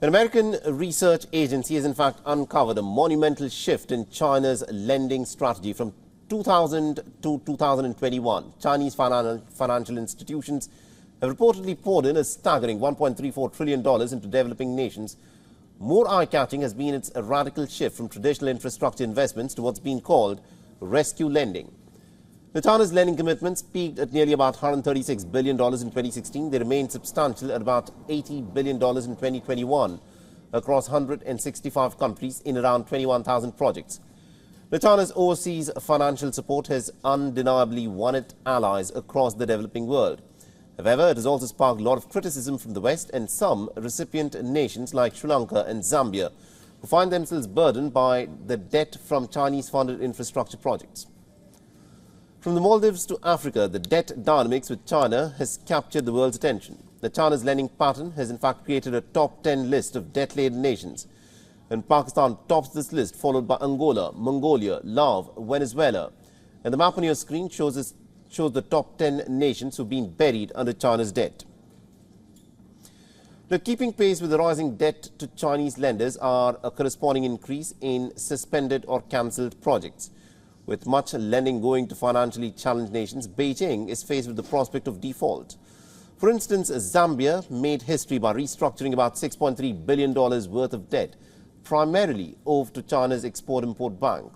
An American research agency has in fact uncovered a monumental shift in China's lending strategy from 2000 to 2021. Chinese financial institutions have reportedly poured in a staggering $1.34 trillion into developing nations. More eye-catching has been its radical shift from traditional infrastructure investments to what's being called rescue lending. China's lending commitments peaked at nearly about $136 billion in 2016. They remained substantial at about $80 billion in 2021 across 165 countries in around 21,000 projects. China's overseas financial support has undeniably won it allies across the developing world. However, it has also sparked a lot of criticism from the West and some recipient nations like Sri Lanka and Zambia, who find themselves burdened by the debt from Chinese-funded infrastructure projects. From the Maldives to Africa, the debt dynamics with China has captured the world's attention. China's lending pattern has in fact created a top 10 list of debt-laden nations. And Pakistan tops this list, followed by Angola, Mongolia, Laos, Venezuela. And the map on your screen shows the top 10 nations who've been buried under China's debt. Now, keeping pace with the rising debt to Chinese lenders are a corresponding increase in suspended or cancelled projects. With much lending going to financially challenged nations, Beijing is faced with the prospect of default. For instance, Zambia made history by restructuring about $6.3 billion worth of debt, primarily owed to China's Export-Import Bank.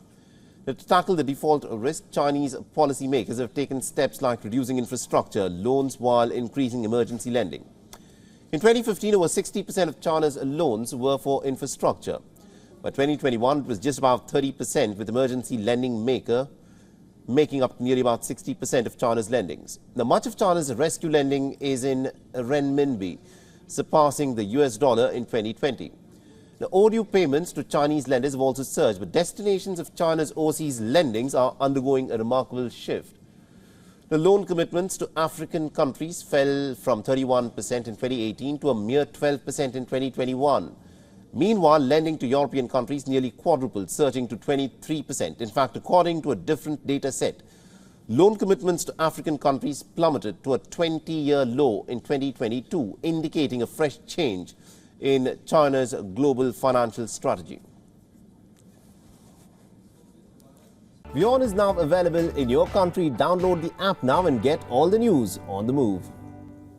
Now, to tackle the default risk, Chinese policymakers have taken steps like reducing infrastructure loans while increasing emergency lending. In 2015, over 60% of China's loans were for infrastructure. By 2021, it was just about 30%, with emergency lending making up nearly about 60% of China's lendings. Now, much of China's rescue lending is in renminbi, surpassing the US dollar in 2020. Now, overdue payments to Chinese lenders have also surged, but destinations of China's overseas lendings are undergoing a remarkable shift. The loan commitments to African countries fell from 31% in 2018 to a mere 12% in 2021. Meanwhile, lending to European countries nearly quadrupled, surging to 23%. In fact, according to a different data set, loan commitments to African countries plummeted to a 20-year low in 2022, indicating a fresh change in China's global financial strategy. WION is now available in your country. Download the app now and get all the news on the move.